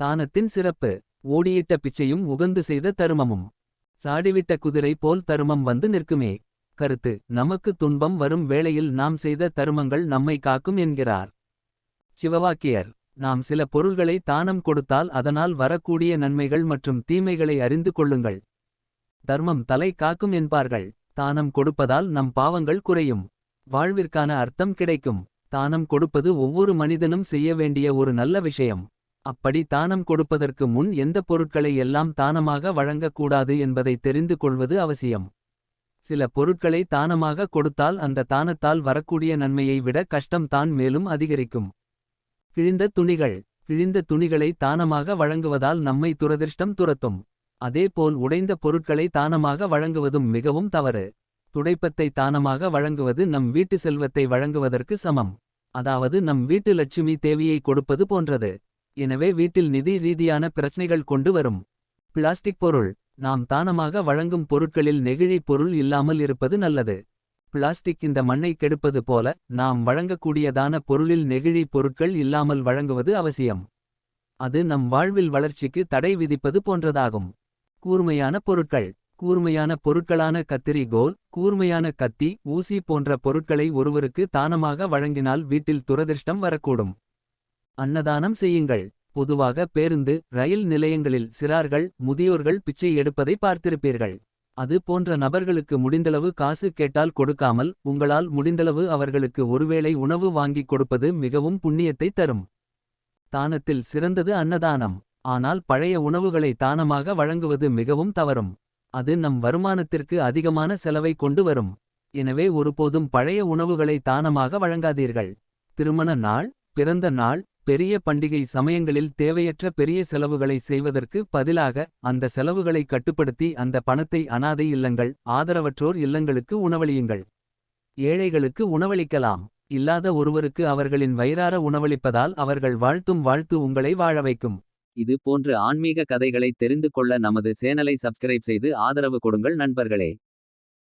தானத்தின் சிறப்பு. ஓடியிட்ட பிச்சையும் உகந்து செய்த தருமமும். சாடிவிட்ட குதிரை போல் தருமம் வந்து நிற்குமே. கருத்து: நமக்கு துன்பம் வரும் வேளையில் நாம் செய்த தருமங்கள் நம்மை காக்கும் என்கிறார் சிவவாக்கியர். நாம் சில பொருள்களை தானம் கொடுத்தால் அதனால் வரக்கூடிய நன்மைகள் மற்றும் தீமைகளை அறிந்து கொள்ளுங்கள். தர்மம் தலை காக்கும் என்பார்கள். தானம் கொடுப்பதால் நம் பாவங்கள் குறையும். வாழ்விற்கான அர்த்தம் கிடைக்கும். தானம் கொடுப்பது ஒவ்வொரு மனிதனும் செய்ய வேண்டிய ஒரு நல்ல விஷயம். அப்படி தானம் கொடுப்பதற்கு முன் எந்த பொருட்களை எல்லாம் தானமாக வழங்கக்கூடாது என்பதை தெரிந்து கொள்வது அவசியம். சில பொருட்களை தானமாக கொடுத்தால் அந்த தானத்தால் வரக்கூடிய நன்மையை விட கஷ்டம் தான் மேலும் அதிகரிக்கும். கிழிந்த துணிகள். கிழிந்த துணிகளை தானமாக வழங்குவதால் நம்மை துரதிர்ஷ்டம் துரத்தும். அதேபோல் உடைந்த பொருட்களை தானமாக வழங்குவதும் மிகவும் தவறு. துடைப்பத்தை தானமாக வழங்குவது நம் வீட்டு செல்வத்தை வழங்குவதற்கு சமம். அதாவது நம் வீட்டு லட்சுமி தேவியை கொடுப்பது போன்றது. எனவே வீட்டில் நிதி ரீதியான பிரச்சனைகள் கொண்டு வரும். பிளாஸ்டிக் பொருள். நாம் தானமாக வழங்கும் பொருட்களில் நெகிழி பொருள் இல்லாமல் இருப்பது நல்லது. பிளாஸ்டிக் இந்த மண்ணை கெடுப்பது போல நாம் வழங்கக்கூடியதான பொருளில் நெகிழி பொருட்கள் இல்லாமல் வழங்குவது அவசியம். அது நம் வாழ்வில் வளர்ச்சிக்கு தடை விதிப்பது போன்றதாகும். கூர்மையான பொருட்கள். கூர்மையான பொருட்களான கத்திரி கோல், கூர்மையான கத்தி, ஊசி போன்ற பொருட்களை ஒருவருக்கு தானமாக வழங்கினால் வீட்டில் துரதிர்ஷ்டம் வரக்கூடும். அன்னதானம் செய்யுங்கள். பொதுவாக பேருந்து, ரயில் நிலையங்களில் சிறார்கள், முதியோர்கள் பிச்சை எடுப்பதை பார்த்திருப்பீர்கள். அது போன்ற நபர்களுக்கு முடிந்தளவு காசு கேட்டால் கொடுக்காமல் உங்களால் முடிந்தளவு அவர்களுக்கு ஒருவேளை உணவு வாங்கிக் கொடுப்பது மிகவும் புண்ணியத்தை தரும். தானத்தில் சிறந்தது அன்னதானம். ஆனால் பழைய உணவுகளை தானமாக வழங்குவது மிகவும் தவறும். அது நம் வருமானத்திற்கு அதிகமான செலவை கொண்டு வரும். எனவே ஒருபோதும் பழைய உணவுகளை தானமாக வழங்காதீர்கள். திருமண நாள், பிறந்த நாள், பெரிய பண்டிகை சமயங்களில் தேவையற்ற பெரிய செலவுகளை செய்வதற்கு பதிலாக அந்த செலவுகளை கட்டுப்படுத்தி அந்த பணத்தை அனாதை இல்லங்கள், ஆதரவற்றோர் இல்லங்களுக்கு உணவளியுங்கள். ஏழைகளுக்கு உணவளிக்கலாம். இல்லாத ஒருவருக்கு அவர்களின் வயிறார உணவளிப்பதால் அவர்கள் வாழ்த்தும் வாழ்த்து உங்களை வாழ வைக்கும். இது போன்ற ஆன்மீக கதைகளை தெரிந்து கொள்ள நமது சேனலை சப்ஸ்கிரைப் செய்து ஆதரவு கொடுங்கள் நண்பர்களே.